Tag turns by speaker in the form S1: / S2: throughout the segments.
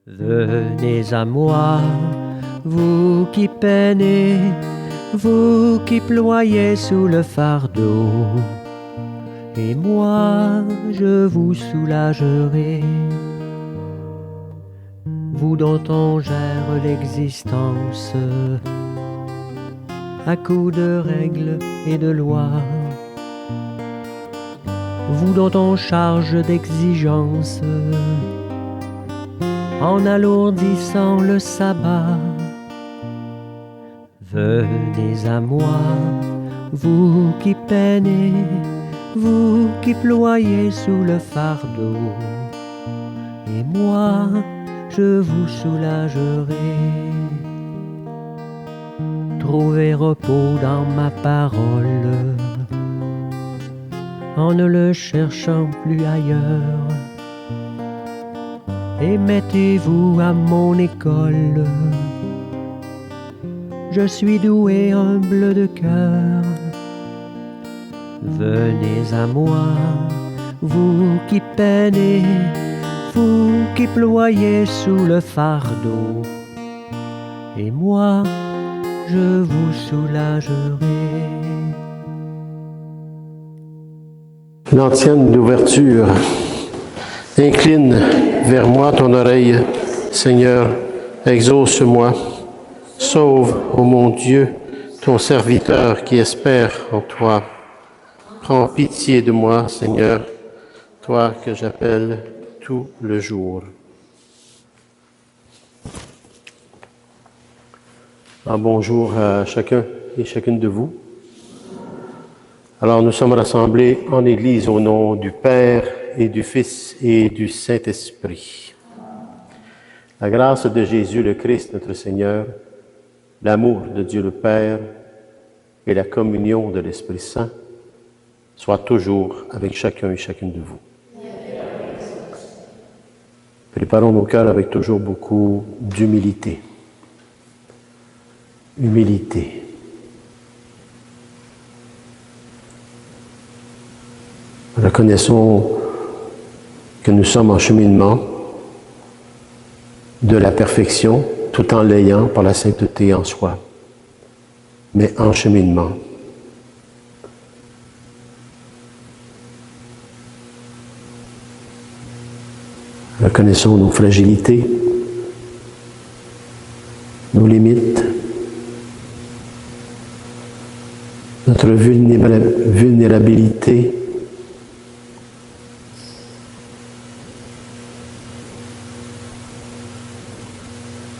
S1: Venez à moi, vous qui peinez, vous qui ployez sous le fardeau, et moi je vous soulagerai. Vous dont on gère l'existence à coups de règles et de lois, vous dont on charge d'exigences en alourdissant le sabbat. Venez à moi, vous qui peinez, vous qui ployez sous le fardeau, et moi je vous soulagerai. Trouvez repos dans ma parole, en ne le cherchant plus ailleurs, et mettez-vous à mon école. Je suis doué, humble de cœur. Venez à moi, vous qui peinez, vous qui ployez sous le fardeau, et moi je vous soulagerai.
S2: L'antienne d'ouverture. Incline vers moi ton oreille, Seigneur, exauce-moi. Sauve, ô mon Dieu, ton serviteur qui espère en toi. Prends pitié de moi, Seigneur, toi que j'appelle tout le jour. Bonjour à chacun et chacune de vous. Alors, nous sommes rassemblés en Église au nom du Père et du Fils et du Saint-Esprit. La grâce de Jésus le Christ, notre Seigneur, l'amour de Dieu le Père et la communion de l'Esprit Saint soient toujours avec chacun et chacune de vous. Préparons nos cœurs avec toujours beaucoup d'humilité. Humilité. Reconnaissons que nous sommes en cheminement de la perfection, tout en l'ayant par la sainteté en soi, mais en cheminement. Reconnaissons nos fragilités, nos limites, notre vulnérabilité,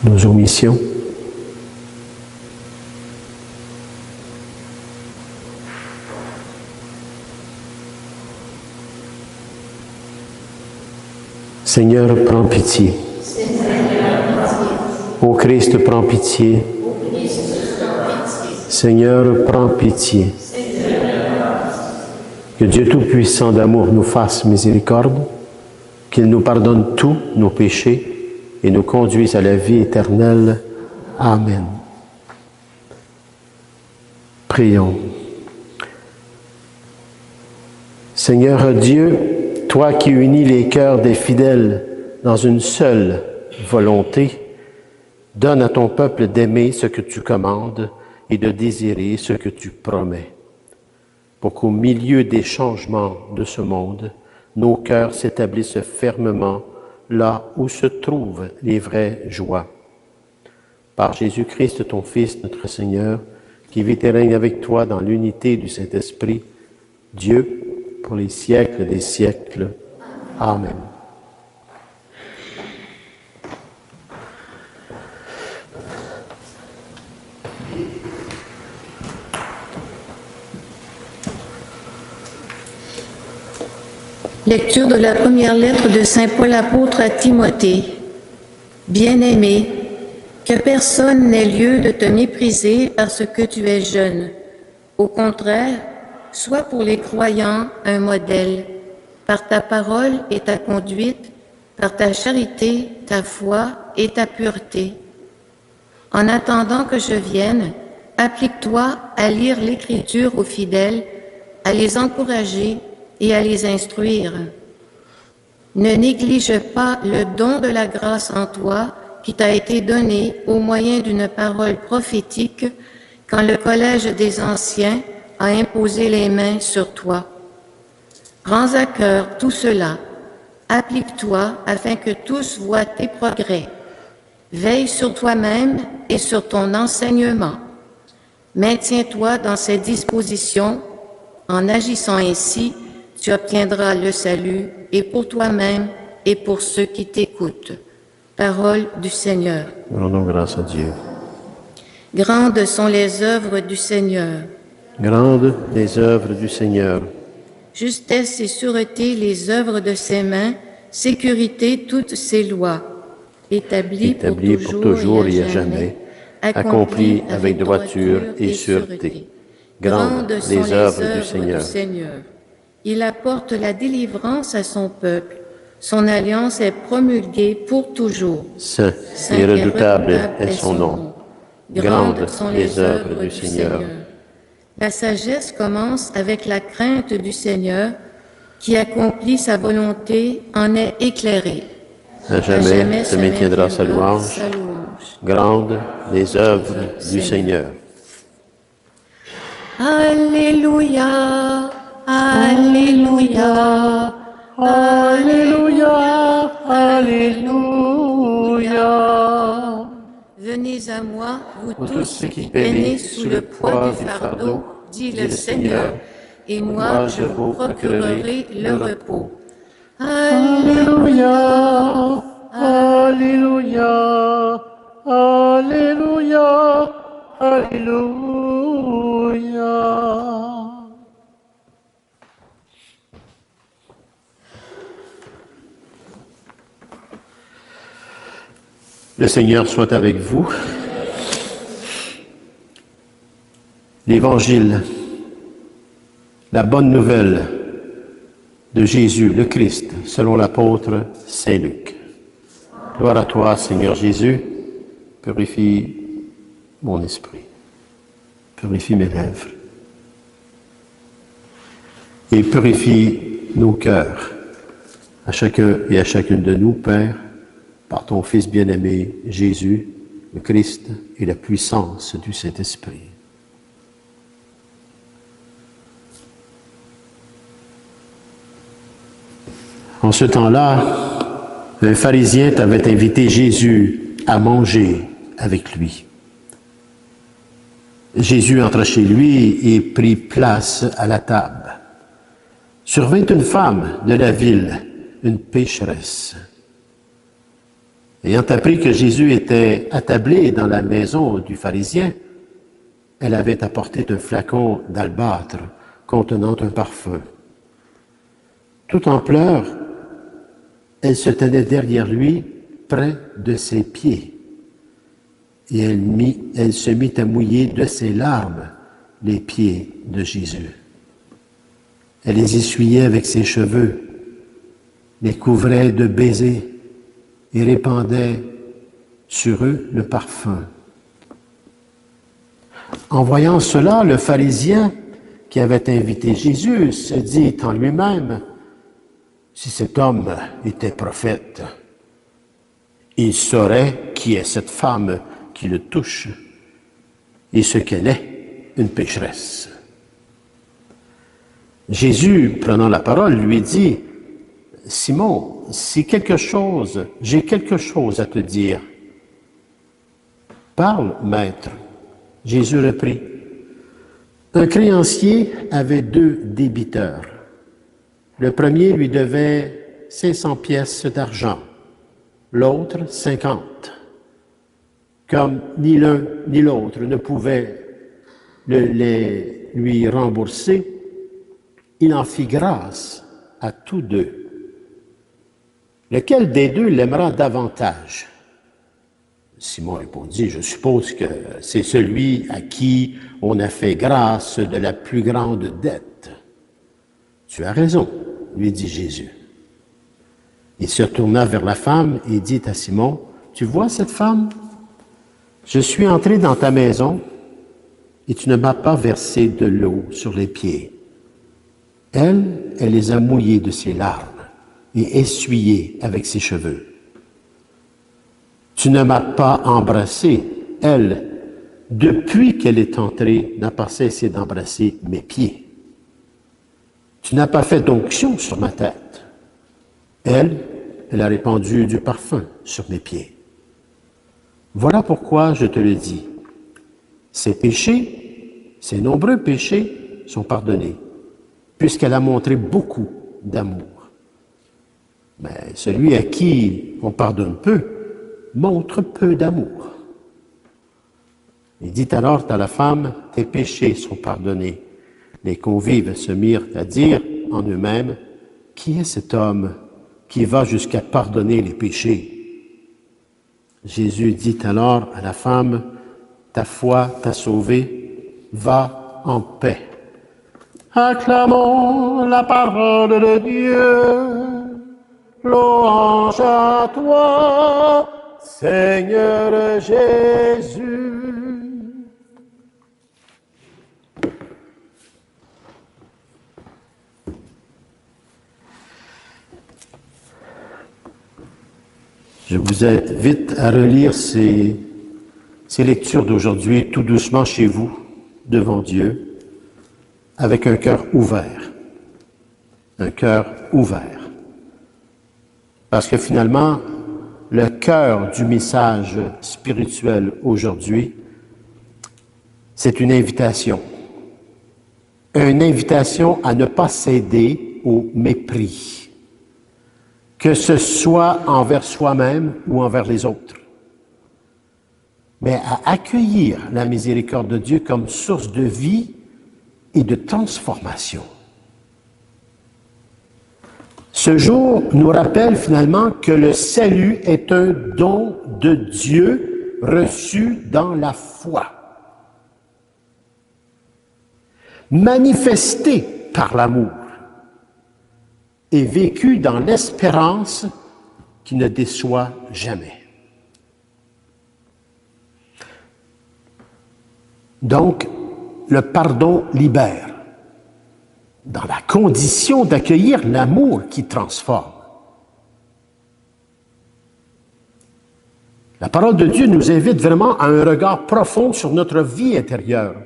S2: nos omissions. Seigneur, prends pitié. Ô Christ, prends pitié. Seigneur, prends pitié. Que Dieu Tout-Puissant d'amour nous fasse miséricorde, qu'il nous pardonne tous nos péchés et nous conduise à la vie éternelle. Amen. Prions. Seigneur Dieu, toi qui unis les cœurs des fidèles dans une seule volonté, donne à ton peuple d'aimer ce que tu commandes et de désirer ce que tu promets, pour qu'au milieu des changements de ce monde, nos cœurs s'établissent fermement là où se trouvent les vraies joies. Par Jésus-Christ, ton Fils, notre Seigneur, qui vit et règne avec toi dans l'unité du Saint-Esprit, Dieu, pour les siècles des siècles. Amen.
S3: Lecture de la première lettre de saint Paul apôtre à Timothée. Bien-aimé, que personne n'ait lieu de te mépriser parce que tu es jeune. Au contraire, sois pour les croyants un modèle, par ta parole et ta conduite, par ta charité, ta foi et ta pureté. En attendant que je vienne, applique-toi à lire l'Écriture aux fidèles, à les encourager et à les instruire. Ne néglige pas le don de la grâce en toi qui t'a été donné au moyen d'une parole prophétique quand le collège des anciens a imposé les mains sur toi. Prends à cœur tout cela, applique-toi afin que tous voient tes progrès. Veille sur toi-même et sur ton enseignement. Maintiens-toi dans ces dispositions. En agissant ainsi, tu obtiendras le salut et pour toi-même et pour ceux qui t'écoutent. Parole du Seigneur.
S2: Rendons grâce à Dieu.
S3: Grandes sont les œuvres du Seigneur.
S2: Grandes les œuvres du Seigneur.
S3: Justesse et sûreté les œuvres de ses mains, sécurité toutes ses lois. Établi pour toujours et à jamais,
S2: accompli avec droiture et sûreté. Grandes les œuvres du Seigneur.
S3: Il apporte la délivrance à son peuple. Son alliance est promulguée pour toujours.
S2: Saint et redoutable est son nom. Grandes sont les œuvres du Seigneur.
S3: La sagesse commence avec la crainte du Seigneur, qui accomplit sa volonté, en est éclairée.
S2: À jamais se maintiendra sa louange. Grandes les œuvres du Seigneur.
S3: Alléluia, Alléluia, Alléluia, Alléluia. Venez à moi, vous tous
S2: ceux qui
S3: peinez sous le poids du fardeau, dit le Seigneur, et moi je vous procurerai le repos.
S2: Alléluia, Alléluia, Alléluia, Alléluia. Le Seigneur soit avec vous. L'Évangile, la bonne nouvelle de Jésus, le Christ, selon l'apôtre Saint Luc. Gloire à toi, Seigneur Jésus, purifie mon esprit, purifie mes lèvres et purifie nos cœurs, à chacun et à chacune de nous, Père, par ton Fils bien-aimé, Jésus, le Christ, et la puissance du Saint-Esprit. En ce temps-là, un pharisien avait invité Jésus à manger avec lui. Jésus entra chez lui et prit place à la table. Survint une femme de la ville, une pécheresse. Ayant appris que Jésus était attablé dans la maison du pharisien, elle avait apporté un flacon d'albâtre contenant un parfum. Tout en pleurs, elle se tenait derrière lui, près de ses pieds, et elle se mit à mouiller de ses larmes les pieds de Jésus. Elle les essuyait avec ses cheveux, les couvrait de baisers et répandait sur eux le parfum. En voyant cela, le pharisien qui avait invité Jésus se dit en lui-même, « Si cet homme était prophète, il saurait qui est cette femme qui le touche et ce qu'elle est, une pécheresse. » Jésus, prenant la parole, lui dit, « Simon, j'ai quelque chose à te dire. » « Parle, maître. » Jésus reprit. « Un créancier avait 2 débiteurs. Le premier lui devait 500 pièces d'argent, l'autre 50. Comme ni l'un ni l'autre ne pouvait lui rembourser, il en fit grâce à tous 2. Lequel des 2 l'aimera davantage? Simon répondit, je suppose que c'est celui à qui on a fait grâce de la plus grande dette. Tu as raison, lui dit Jésus. Il se tourna vers la femme et dit à Simon, tu vois cette femme? Je suis entré dans ta maison et tu ne m'as pas versé de l'eau sur les pieds. Elle les a mouillés de ses larmes. et essuyé avec ses cheveux. Tu ne m'as pas embrassé. Elle, depuis qu'elle est entrée, n'a pas cessé d'embrasser mes pieds. Tu n'as pas fait d'onction sur ma tête. Elle a répandu du parfum sur mes pieds. Voilà pourquoi je te le dis. Ses péchés, ses nombreux péchés sont pardonnés, puisqu'elle a montré beaucoup d'amour. Mais celui à qui on pardonne peu, montre peu d'amour. Il dit alors à la femme, tes péchés sont pardonnés. Les convives se mirent à dire en eux-mêmes, qui est cet homme qui va jusqu'à pardonner les péchés? Jésus dit alors à la femme, ta foi t'a sauvée, va en paix. Acclamons la parole de Dieu, louange à toi, Seigneur Jésus. Je vous invite à relire ces lectures d'aujourd'hui tout doucement chez vous, devant Dieu, avec un cœur ouvert. Un cœur ouvert. Parce que finalement, le cœur du message spirituel aujourd'hui, c'est une invitation. Une invitation à ne pas céder au mépris, que ce soit envers soi-même ou envers les autres, mais à accueillir la miséricorde de Dieu comme source de vie et de transformation. Ce jour nous rappelle finalement que le salut est un don de Dieu reçu dans la foi, manifesté par l'amour et vécu dans l'espérance qui ne déçoit jamais. Donc, le pardon libère, dans la condition d'accueillir l'amour qui transforme. La parole de Dieu nous invite vraiment à un regard profond sur notre vie intérieure,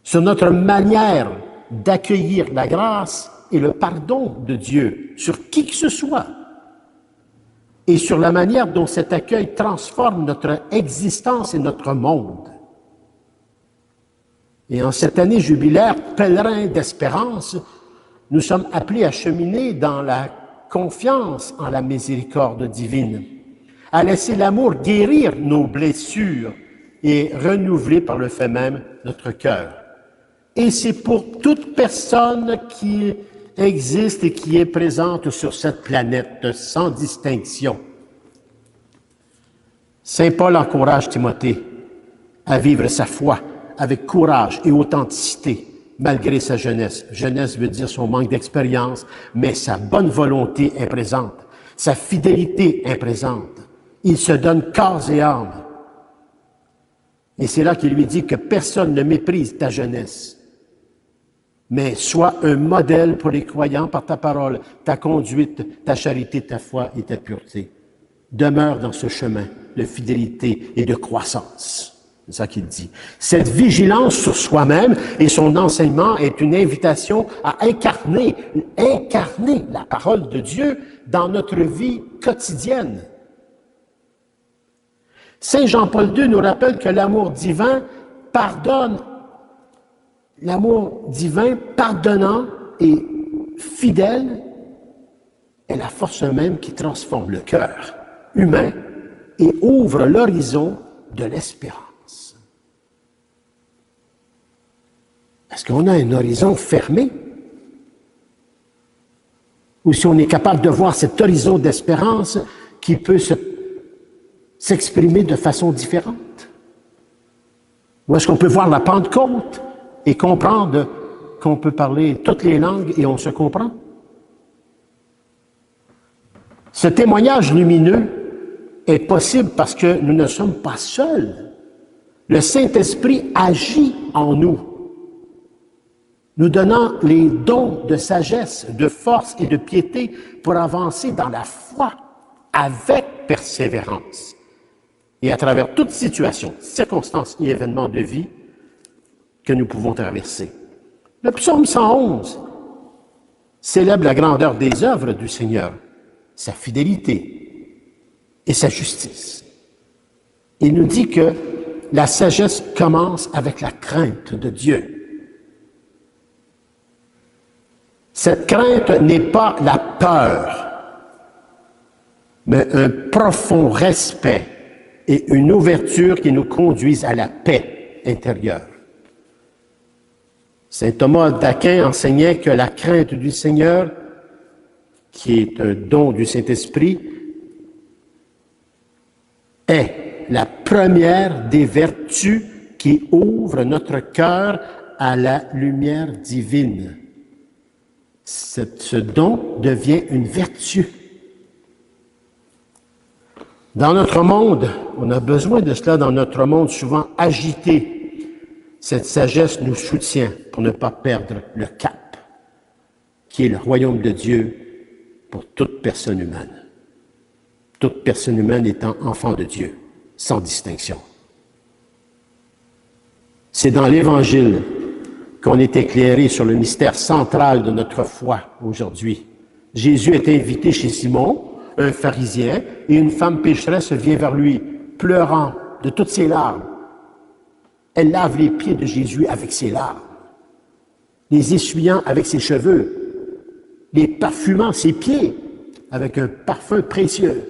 S2: sur notre manière d'accueillir la grâce et le pardon de Dieu sur qui que ce soit, et sur la manière dont cet accueil transforme notre existence et notre monde. Et en cette année jubilaire, pèlerin d'espérance, nous sommes appelés à cheminer dans la confiance en la miséricorde divine, à laisser l'amour guérir nos blessures et renouveler par le fait même notre cœur. Et c'est pour toute personne qui existe et qui est présente sur cette planète, sans distinction. Saint Paul encourage Timothée à vivre sa foi avec courage et authenticité, malgré sa jeunesse. Jeunesse veut dire son manque d'expérience, mais sa bonne volonté est présente, sa fidélité est présente. Il se donne corps et âme. Et c'est là qu'il lui dit que personne ne méprise ta jeunesse, mais sois un modèle pour les croyants par ta parole, ta conduite, ta charité, ta foi et ta pureté. Demeure dans ce chemin de fidélité et de croissance. C'est ça qu'il dit. Cette vigilance sur soi-même et son enseignement est une invitation à incarner la parole de Dieu dans notre vie quotidienne. Saint Jean-Paul II nous rappelle que l'amour divin pardonne. L'amour divin, pardonnant et fidèle, est la force même qui transforme le cœur humain et ouvre l'horizon de l'espérance. Est-ce qu'on a un horizon fermé? Ou si on est capable de voir cet horizon d'espérance qui peut s'exprimer de façon différente? Ou est-ce qu'on peut voir la Pentecôte et comprendre qu'on peut parler toutes les langues et on se comprend? Ce témoignage lumineux est possible parce que nous ne sommes pas seuls. Le Saint-Esprit agit en nous. nous donnant les dons de sagesse, de force et de piété pour avancer dans la foi avec persévérance et à travers toute situation, circonstances et événements de vie que nous pouvons traverser. Le psaume 111 célèbre la grandeur des œuvres du Seigneur, sa fidélité et sa justice. Il nous dit que la sagesse commence avec la crainte de Dieu. Cette crainte n'est pas la peur, mais un profond respect et une ouverture qui nous conduisent à la paix intérieure. Saint Thomas d'Aquin enseignait que la crainte du Seigneur, qui est un don du Saint-Esprit, est la première des vertus qui ouvrent notre cœur à la lumière divine. Ce don devient une vertu. Dans notre monde, on a besoin de cela dans notre monde souvent agité. Cette sagesse nous soutient pour ne pas perdre le cap, qui est le royaume de Dieu pour toute personne humaine. Toute personne humaine étant enfant de Dieu, sans distinction. C'est dans l'Évangile qu'on est éclairé sur le mystère central de notre foi aujourd'hui. Jésus est invité chez Simon, un pharisien, et une femme pécheresse vient vers lui, pleurant de toutes ses larmes. Elle lave les pieds de Jésus avec ses larmes, les essuyant avec ses cheveux, les parfumant ses pieds avec un parfum précieux,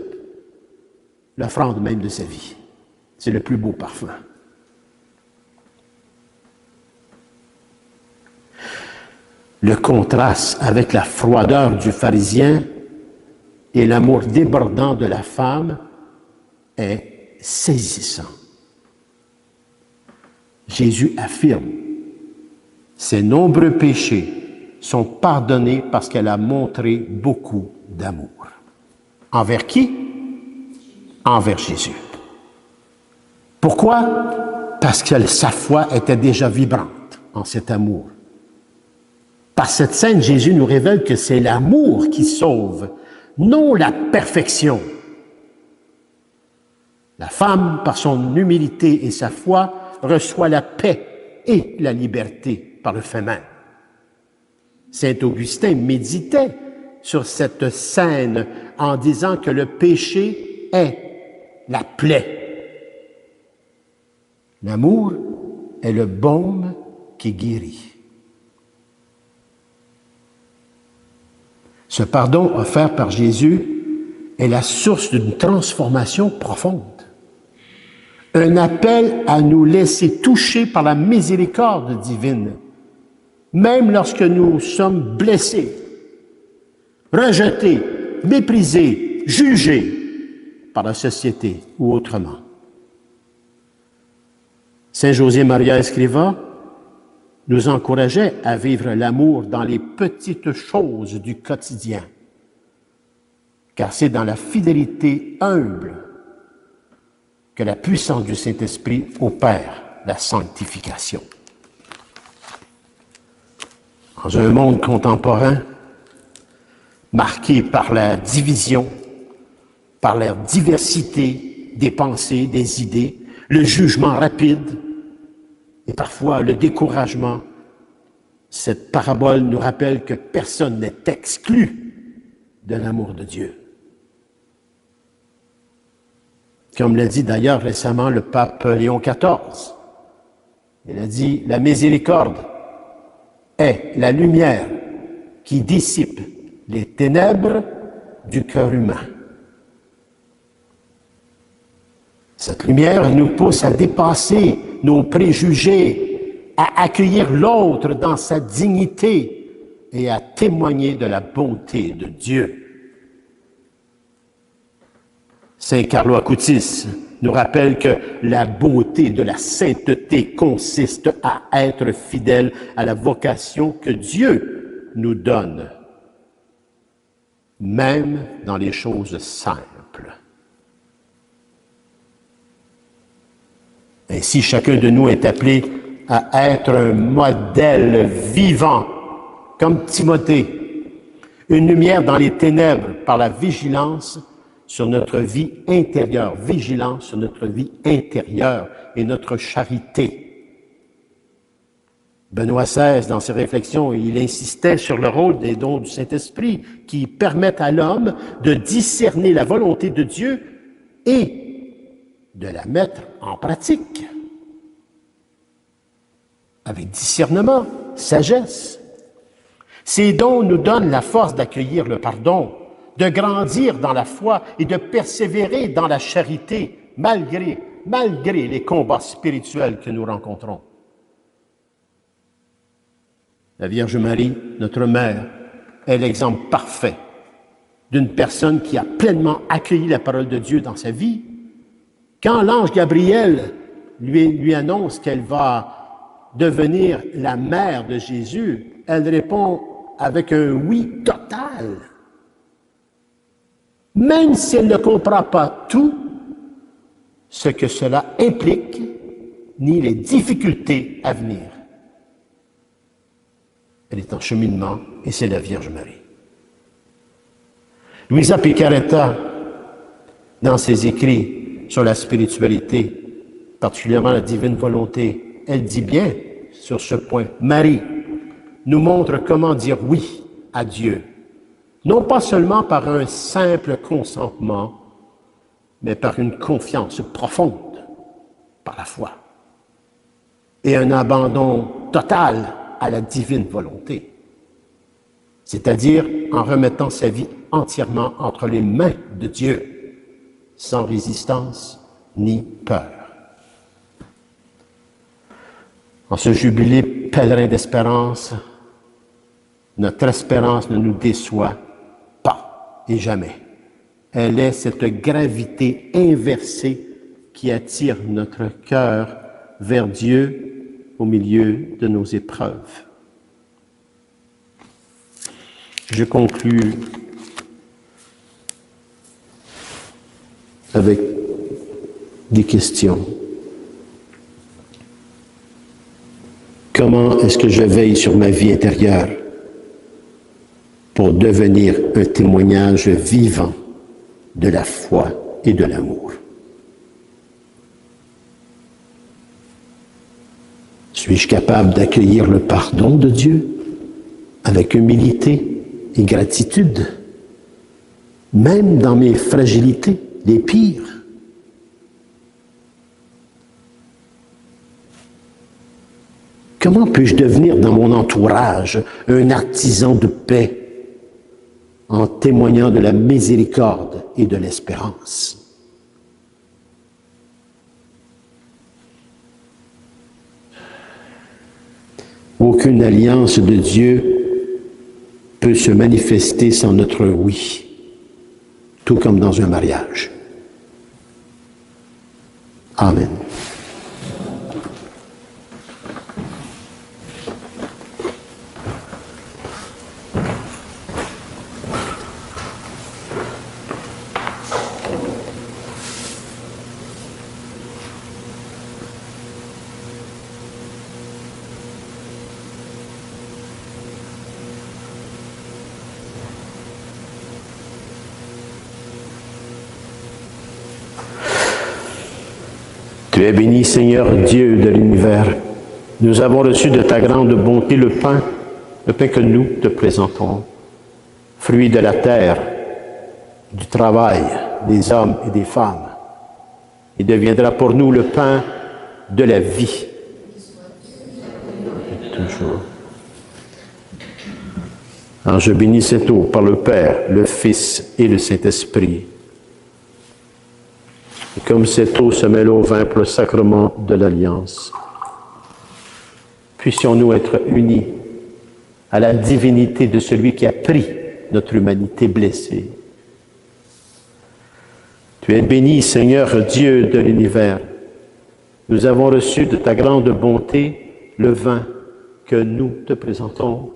S2: l'offrande même de sa vie. C'est le plus beau parfum. Le contraste avec la froideur du pharisien et l'amour débordant de la femme est saisissant. Jésus affirme, ses nombreux péchés sont pardonnés parce qu'elle a montré beaucoup d'amour. Envers qui? Envers Jésus. Pourquoi? Parce que sa foi était déjà vibrante en cet amour. Par cette scène, Jésus nous révèle que c'est l'amour qui sauve, non la perfection. La femme, par son humilité et sa foi, reçoit la paix et la liberté par le fait même. Saint Augustin méditait sur cette scène en disant que le péché est la plaie. L'amour est le baume qui guérit. Ce pardon offert par Jésus est la source d'une transformation profonde. Un appel à nous laisser toucher par la miséricorde divine, même lorsque nous sommes blessés, rejetés, méprisés, jugés par la société ou autrement. Saint José Maria Escrivá nous encourageait à vivre l'amour dans les petites choses du quotidien, car c'est dans la fidélité humble que la puissance du Saint-Esprit opère la sanctification. Dans un monde contemporain, marqué par la division, par la diversité des pensées, des idées, le jugement rapide et parfois le découragement, cette parabole nous rappelle que personne n'est exclu de l'amour de Dieu. Comme l'a dit d'ailleurs récemment le pape Léon XIV, il a dit « La miséricorde est la lumière qui dissipe les ténèbres du cœur humain. » Cette lumière nous pousse à dépasser nos préjugés, à accueillir l'autre dans sa dignité et à témoigner de la bonté de Dieu. Saint Carlo Acutis nous rappelle que la beauté de la sainteté consiste à être fidèle à la vocation que Dieu nous donne, même dans les choses simples. Ainsi, chacun de nous est appelé à être un modèle vivant, comme Timothée, une lumière dans les ténèbres par la vigilance sur notre vie intérieure, vigilance sur notre vie intérieure et notre charité. Benoît XVI, dans ses réflexions, il insistait sur le rôle des dons du Saint-Esprit qui permettent à l'homme de discerner la volonté de Dieu et de la mettre en pratique. Avec discernement, sagesse. Ces dons nous donnent la force d'accueillir le pardon, de grandir dans la foi et de persévérer dans la charité, malgré les combats spirituels que nous rencontrons. La Vierge Marie, notre mère, est l'exemple parfait d'une personne qui a pleinement accueilli la parole de Dieu dans sa vie. Quand l'ange Gabriel lui annonce qu'elle va devenir la mère de Jésus, elle répond avec un oui total. Même si elle ne comprend pas tout ce que cela implique, ni les difficultés à venir. Elle est en cheminement et c'est la Vierge Marie. Luisa Picaretta, dans ses écrits sur la spiritualité, particulièrement la divine volonté, elle dit bien sur ce point, Marie nous montre comment dire oui à Dieu, non pas seulement par un simple consentement, mais par une confiance profonde, par la foi, et un abandon total à la divine volonté, c'est-à-dire en remettant sa vie entièrement entre les mains de Dieu, sans résistance ni peur. En ce jubilé pèlerin d'espérance, notre espérance ne nous déçoit pas et jamais. Elle est cette gravité inversée qui attire notre cœur vers Dieu au milieu de nos épreuves. Je conclus avec des questions. Comment est-ce que je veille sur ma vie intérieure pour devenir un témoignage vivant de la foi et de l'amour? Suis-je capable d'accueillir le pardon de Dieu avec humilité et gratitude, même dans mes fragilités, les pires? Comment puis-je devenir dans mon entourage un artisan de paix en témoignant de la miséricorde et de l'espérance? Aucune alliance de Dieu peut se manifester sans notre oui, tout comme dans un mariage. Amen. Tu es béni, Seigneur Dieu de l'univers. Nous avons reçu de ta grande bonté le pain que nous te présentons, fruit de la terre, du travail des hommes et des femmes. Il deviendra pour nous le pain de la vie. Toujours. Alors je bénis cette eau par le Père, le Fils et le Saint-Esprit. Et comme cette eau se mêle au vin pour le sacrement de l'Alliance, puissions-nous être unis à la divinité de celui qui a pris notre humanité blessée. Tu es béni, Seigneur Dieu de l'univers. Nous avons reçu de ta grande bonté le vin que nous te présentons,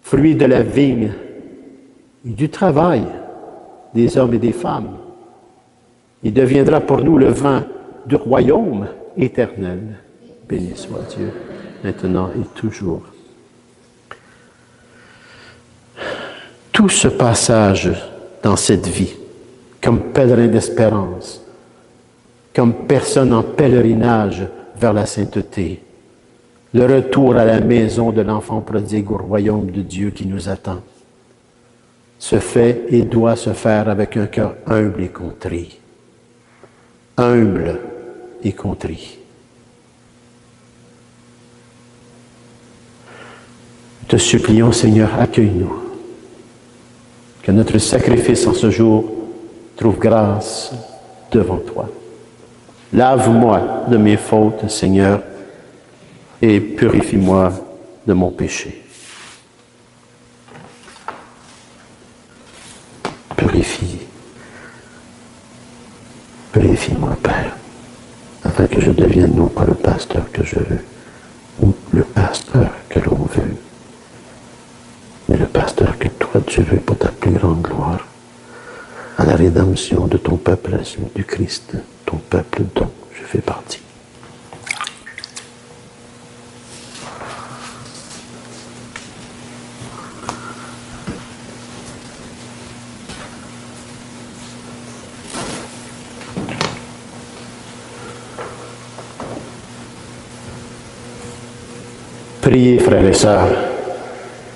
S2: fruit de la vigne et du travail des hommes et des femmes. Il deviendra pour nous le vin du royaume éternel. Béni soit Dieu, maintenant et toujours. Tout ce passage dans cette vie, comme pèlerin d'espérance, comme personne en pèlerinage vers la sainteté, le retour à la maison de l'enfant prodigue au royaume de Dieu qui nous attend, se fait et doit se faire avec un cœur humble et contrit. Humble et contrit. Te supplions, Seigneur, accueille-nous. Que notre sacrifice en ce jour trouve grâce devant toi. Lave-moi de mes fautes, Seigneur, et purifie-moi de mon péché. Purifie-moi, Père, afin que je devienne non pas le pasteur que je veux, ou le pasteur que l'on veut, mais le pasteur que toi tu veux pour ta plus grande gloire, à la rédemption de ton peuple, du Christ, ton peuple dont je fais partie. Priez, frères et sœurs,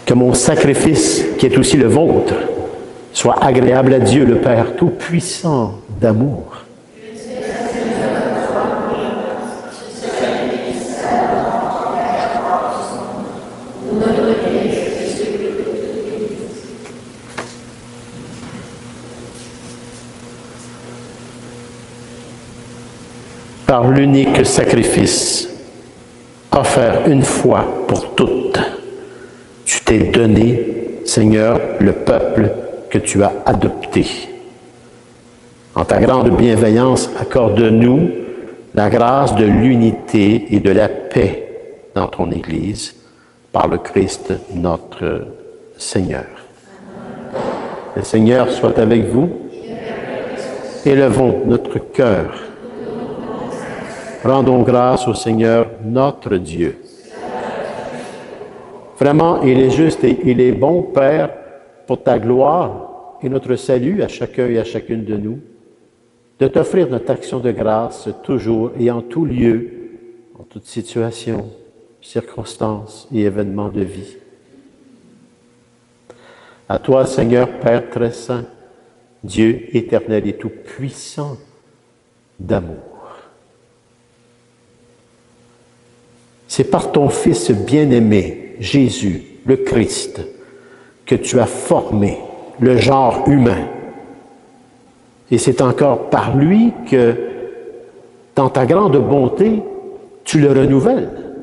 S2: que mon sacrifice, qui est aussi le vôtre, soit agréable à Dieu le Père Tout-Puissant d'amour. Par l'unique sacrifice offert une fois pour toutes, tu t'es donné, Seigneur, le peuple que tu as adopté. En ta grande bienveillance, accorde-nous la grâce de l'unité et de la paix dans ton Église, par le Christ notre Seigneur. Le Seigneur soit avec vous. Élevons notre cœur. Rendons grâce au Seigneur notre Dieu. Vraiment, il est juste et il est bon, Père, pour ta gloire et notre salut à chacun et à chacune de nous, de t'offrir notre action de grâce toujours et en tout lieu, en toute situation, circonstance et événement de vie. À toi, Seigneur, Père très saint, Dieu éternel et tout-puissant d'amour. C'est par ton Fils bien-aimé, Jésus, le Christ, que tu as formé le genre humain. Et c'est encore par lui que, dans ta grande bonté, tu le renouvelles.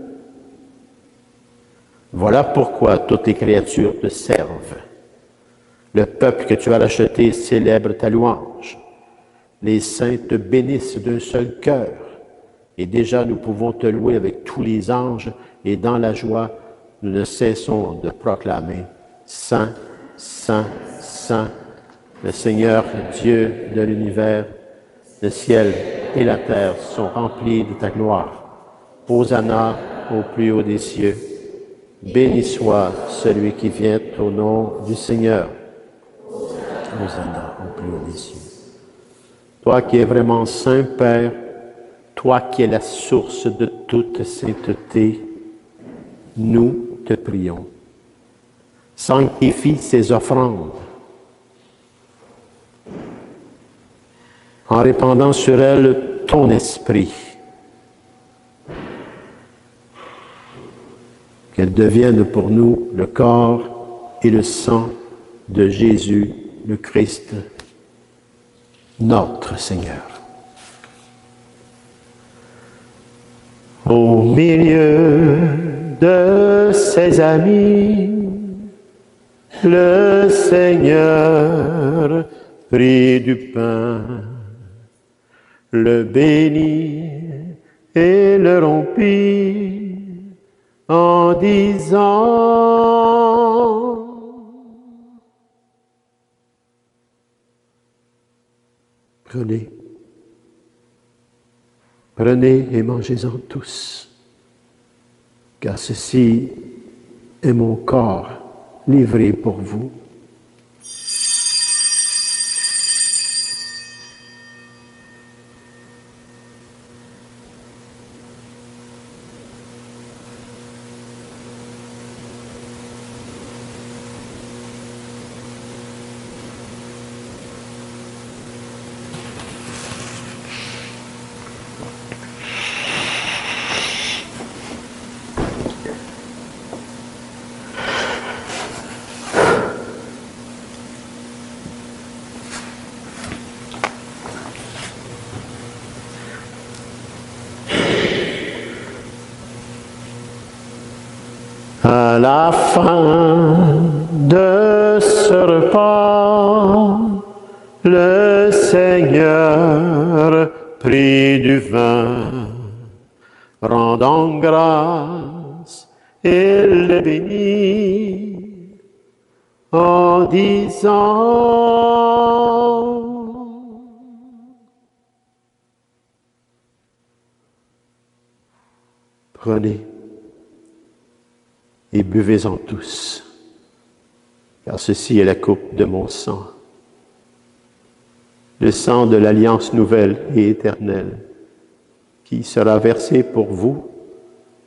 S2: Voilà pourquoi toutes les créatures te servent. Le peuple que tu as racheté célèbre ta louange. Les saints te bénissent d'un seul cœur. Et déjà, nous pouvons te louer avec tous les anges, et dans la joie, nous ne cessons de proclamer « Saint, Saint, Saint, le Seigneur Dieu de l'univers, le ciel et la terre sont remplis de ta gloire. Hosanna au plus haut des cieux. Béni soit celui qui vient au nom du Seigneur. Hosanna au plus haut des cieux. Toi qui es vraiment Saint Père, toi qui es la source de toute sainteté, nous te prions. Sanctifie ces offrandes en répandant sur elles ton esprit. Qu'elles deviennent pour nous le corps et le sang de Jésus, le Christ, notre Seigneur. Au milieu de ses amis, le Seigneur prit du pain, le bénit et le rompit en disant: Prenez et mangez-en tous. car ceci est mon corps livré pour vous. À la fin de ce repas, le Seigneur prit du vin, rendant grâce, il le bénit en disant: Prenez et buvez-en tous, car ceci est la coupe de mon sang, le sang de l'alliance nouvelle et éternelle, qui sera versé pour vous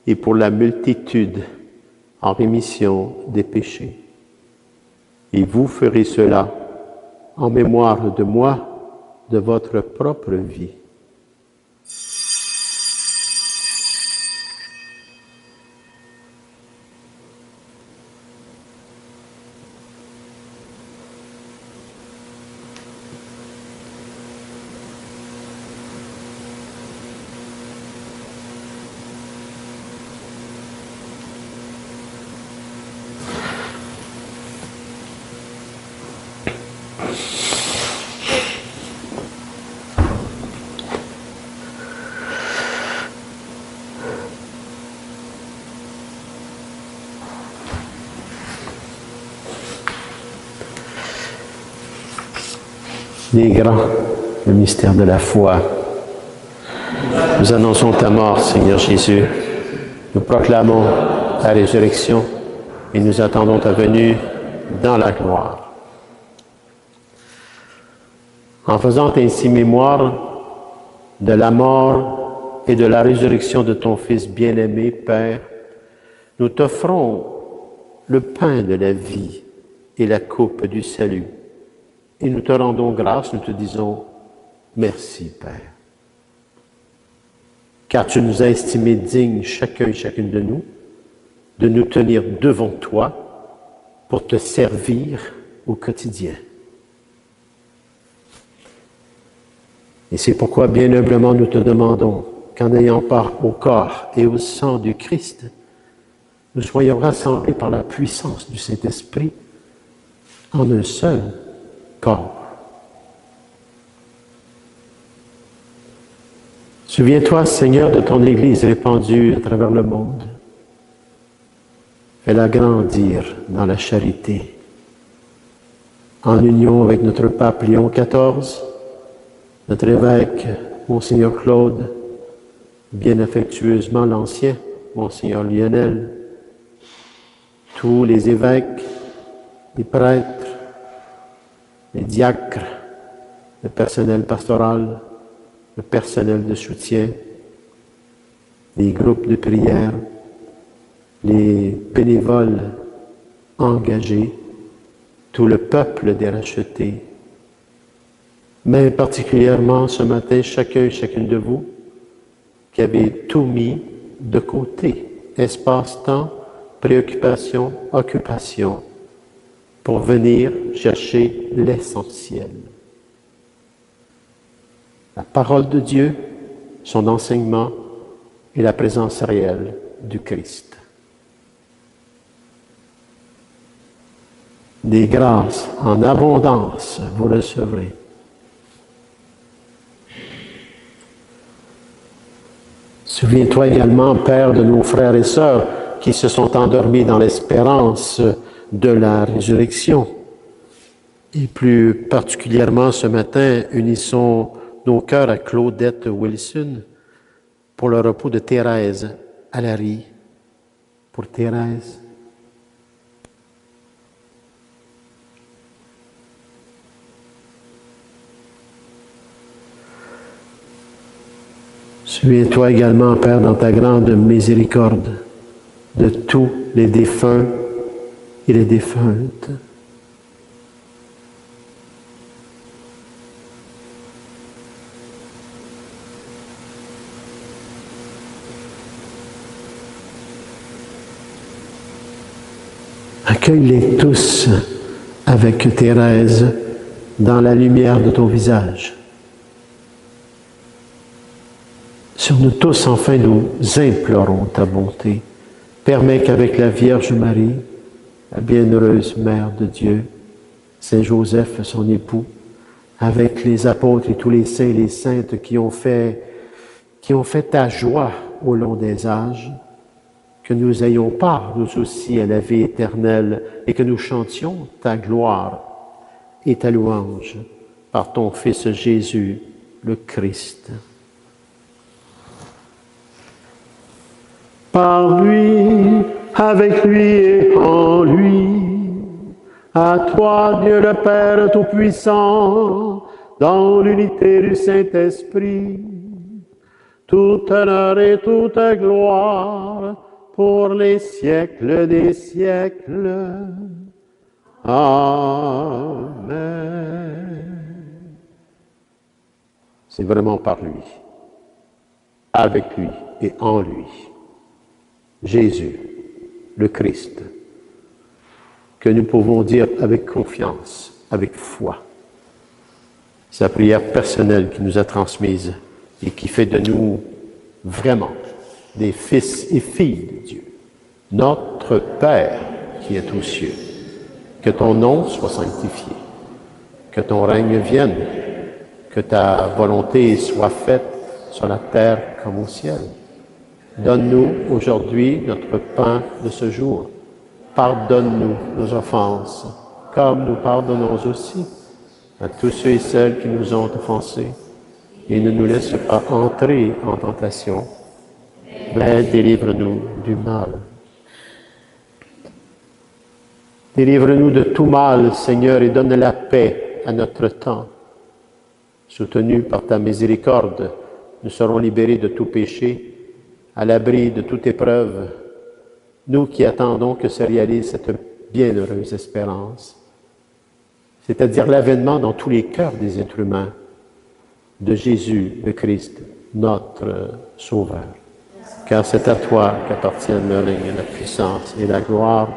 S2: et pour la multitude en rémission des péchés. Et vous ferez cela en mémoire de moi, de votre propre vie. Les grands, le mystère de la foi. Nous annonçons ta mort, Seigneur Jésus. Nous proclamons ta résurrection et nous attendons ta venue dans la gloire. En faisant ainsi mémoire de la mort et de la résurrection de ton Fils bien-aimé, Père, nous t'offrons le pain de la vie et la coupe du salut. Et nous te rendons grâce, nous te disons merci, Père. Car tu nous as estimés dignes, chacun et chacune de nous tenir devant toi pour te servir au quotidien. Et c'est pourquoi, bien humblement, nous te demandons qu'en ayant part au corps et au sang du Christ, nous soyons rassemblés par la puissance du Saint-Esprit en un seul corps. Souviens-toi, Seigneur, de ton Église répandue à travers le monde. Fais-la grandir dans la charité, en union avec notre pape Léon XIV, notre évêque, Monseigneur Claude, bien affectueusement l'ancien, Monseigneur Lionel, tous les évêques, les prêtres, les diacres, le personnel pastoral, le personnel de soutien, les groupes de prière, les bénévoles engagés, tout le peuple des rachetés, mais particulièrement ce matin, chacun et chacune de vous qui avez tout mis de côté, espace-temps, préoccupation, occupation, pour venir chercher l'essentiel. La parole de Dieu, son enseignement et la présence réelle du Christ. Des grâces en abondance vous recevrez. Souviens-toi également, Père, de nos frères et sœurs qui se sont endormis dans l'espérance de la résurrection. Et plus particulièrement ce matin, unissons nos cœurs à Claudette Wilson pour le repos de Thérèse Allary, pour Thérèse. Souviens-toi également, Père, dans ta grande miséricorde, de tous les défunts et les défuntes. Accueille-les tous avec Thérèse dans la lumière de ton visage. Sur nous tous, enfin, nous implorons ta bonté. Permets qu'avec la Vierge Marie, la bienheureuse Mère de Dieu, Saint Joseph, son époux, avec les apôtres et tous les saints et les saintes qui ont fait ta joie au long des âges, que nous ayons part, nous aussi, à la vie éternelle et que nous chantions ta gloire et ta louange par ton Fils Jésus, le Christ. Par lui, avec lui et en lui, à toi, Dieu le Père Tout-Puissant, dans l'unité du Saint-Esprit, tout honneur et toute gloire pour les siècles des siècles. Amen. C'est vraiment par lui, avec lui et en lui. Jésus, le Christ, que nous pouvons dire avec confiance, avec foi, sa prière personnelle qui nous a transmise et qui fait de nous vraiment des fils et filles de Dieu. Notre Père qui est aux cieux, que ton nom soit sanctifié, que ton règne vienne, que ta volonté soit faite sur la terre comme au ciel. Donne-nous aujourd'hui notre pain de ce jour. Pardonne-nous nos offenses, comme nous pardonnons aussi à tous ceux et celles qui nous ont offensés. Et ne nous laisse pas entrer en tentation, mais délivre-nous du mal. Délivre-nous de tout mal, Seigneur, et donne la paix à notre temps. Soutenus par ta miséricorde, nous serons libérés de tout péché, à l'abri de toute épreuve, nous qui attendons que se réalise cette bienheureuse espérance, c'est-à-dire l'avènement dans tous les cœurs des êtres humains de Jésus le Christ, notre Sauveur. Car c'est à toi qu'appartiennent le règne, la puissance et la gloire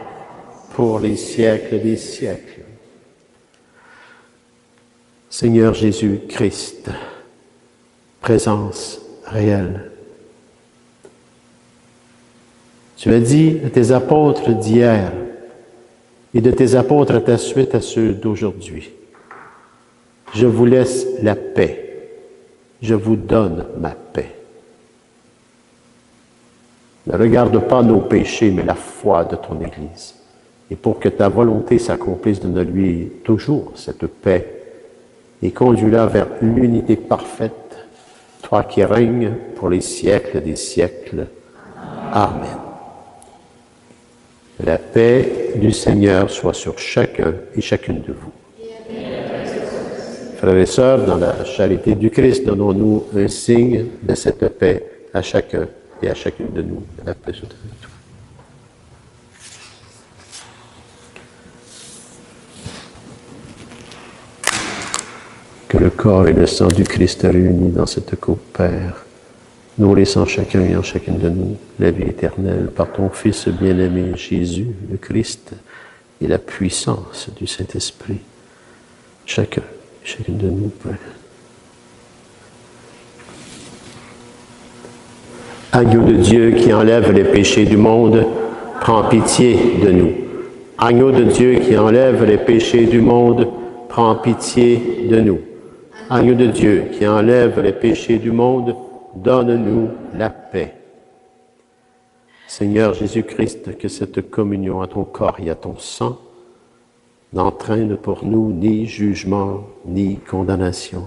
S2: pour les siècles des siècles. Seigneur Jésus-Christ, présence réelle. Tu as dit à tes apôtres d'hier et de tes apôtres à ta suite à ceux d'aujourd'hui, je vous laisse la paix, je vous donne ma paix. Ne regarde pas nos péchés, mais la foi de ton Église. Et pour que ta volonté s'accomplisse, donne-lui toujours cette paix et conduis-la vers l'unité parfaite, toi qui règnes pour les siècles des siècles. Amen. Que la paix du Seigneur soit sur chacun et chacune de vous. Frères et sœurs, dans la charité du Christ, donnons-nous un signe de cette paix à chacun et à chacune de nous. La paix soit avec vous. Que le corps et le sang du Christ réunis dans cette coupe, Père, nourrissant chacun et en chacune de nous la vie éternelle par ton Fils bien-aimé Jésus, le Christ, et la puissance du Saint-Esprit. Chacun et chacune de nous, Père. Agneau de Dieu qui enlève les péchés du monde, prends pitié de nous. Agneau de Dieu qui enlève les péchés du monde, prends pitié de nous. Agneau de Dieu qui enlève les péchés du monde, donne-nous la paix. Seigneur Jésus-Christ, que cette communion à ton corps et à ton sang n'entraîne pour nous ni jugement, ni condamnation,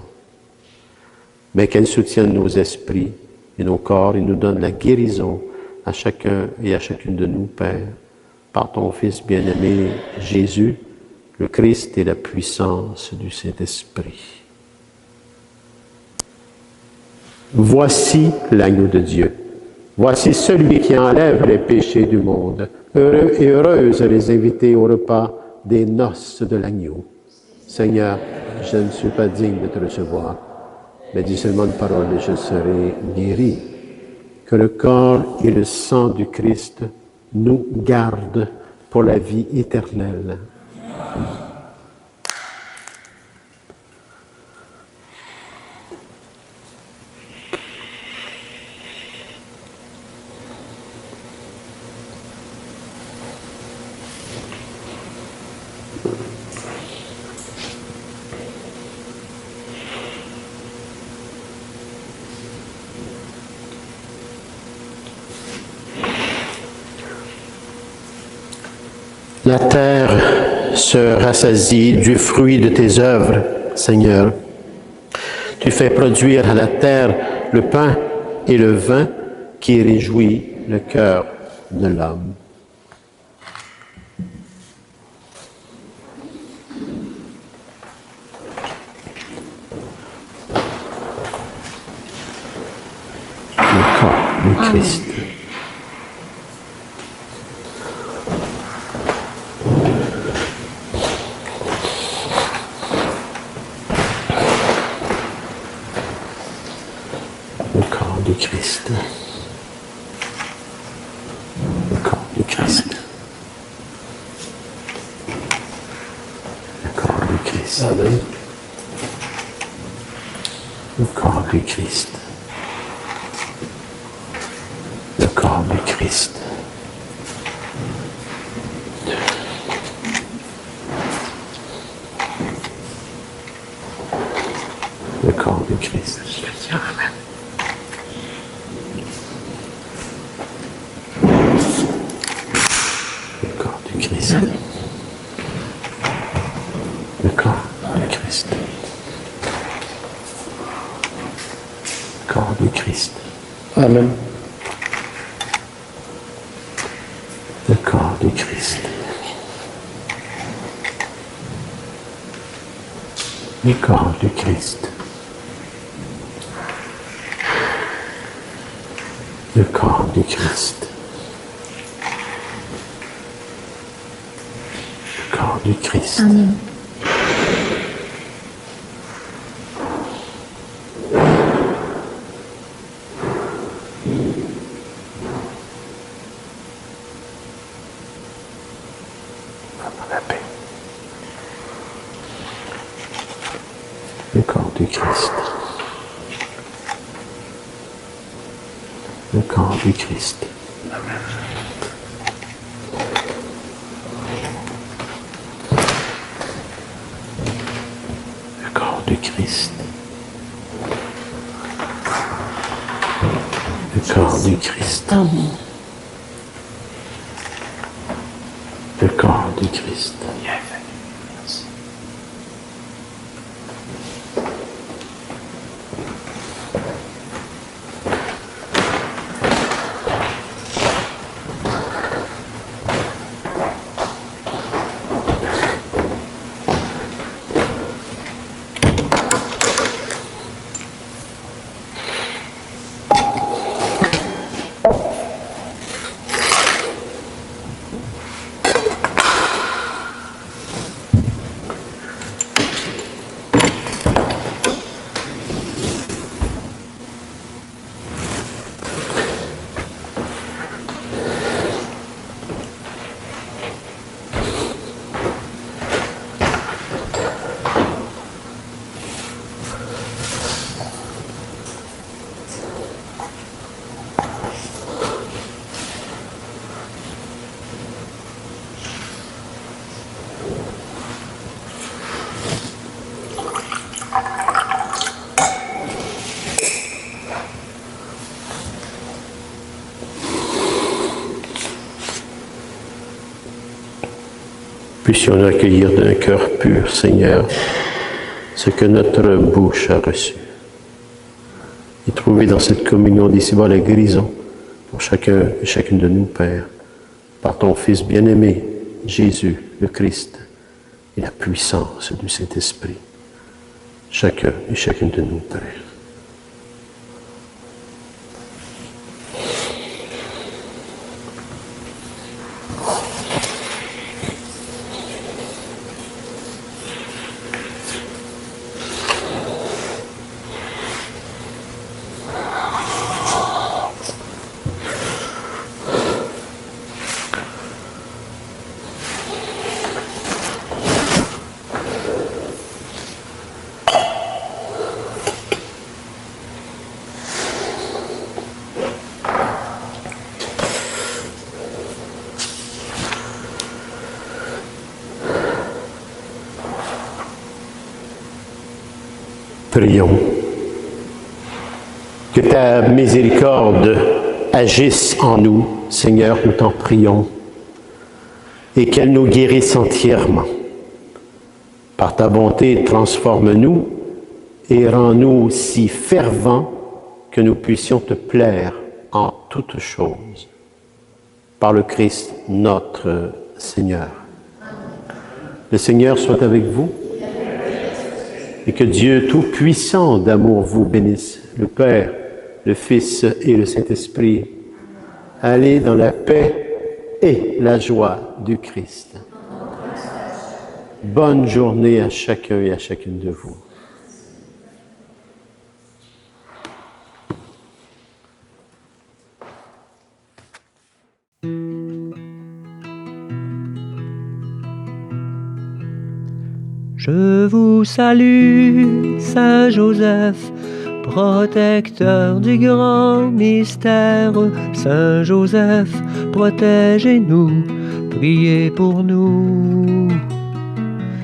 S2: mais qu'elle soutienne nos esprits et nos corps et nous donne la guérison à chacun et à chacune de nous, Père, par ton Fils bien-aimé Jésus, le Christ et la puissance du Saint-Esprit. Voici l'agneau de Dieu. Voici celui qui enlève les péchés du monde. Heureux et heureuses les invités au repas des noces de l'agneau. Seigneur, je ne suis pas digne de te recevoir, mais dis seulement une parole et je serai guéri. Que le corps et le sang du Christ nous gardent pour la vie éternelle. La terre se rassasie du fruit de tes œuvres, Seigneur. Tu fais produire à la terre le pain et le vin qui réjouit le cœur de l'homme. Le corps du Christ. Christ. Le corps du Christ. Le corps du Christ. Amen. Le corps du Christ. Le corps du Christ. Le corps du Christ. Amen. Le corps du Christ. Le corps du Christ. Amen. Le corps du Christ. Le corps du Christ. Le corps du Christ. Du Christ.
S4: Amen.
S2: La paix. Le corps du Christ. Le corps du Christ. Amen. Du Christ. Le corps du Christ.
S4: Amen.
S2: Le corps du Christ. Puissions-nous accueillir d'un cœur pur, Seigneur, ce que notre bouche a reçu. Et trouver dans cette communion d'ici-bas la guérison pour chacun et chacune de nous, Père, par ton Fils bien-aimé, Jésus, le Christ, et la puissance du Saint-Esprit. Chacun et chacune de nous, Père. Prions. Que ta miséricorde agisse en nous, Seigneur, nous t'en prions, et qu'elle nous guérisse entièrement. Par ta bonté, transforme-nous et rends-nous si fervents que nous puissions te plaire en toutes choses. Par le Christ, notre Seigneur. Le Seigneur soit avec vous. Et que Dieu Tout-Puissant d'amour vous bénisse, le Père, le Fils et le Saint-Esprit. Allez dans la paix et la joie du Christ. Bonne journée à chacun et à chacune de vous.
S1: Je vous salue, Saint Joseph, protecteur du grand mystère. Saint Joseph, protégez-nous, priez pour nous.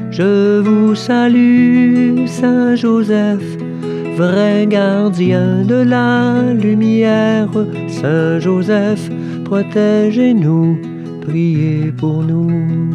S1: Je vous salue, Saint Joseph, vrai gardien de la lumière. Saint Joseph, protégez-nous, priez pour nous.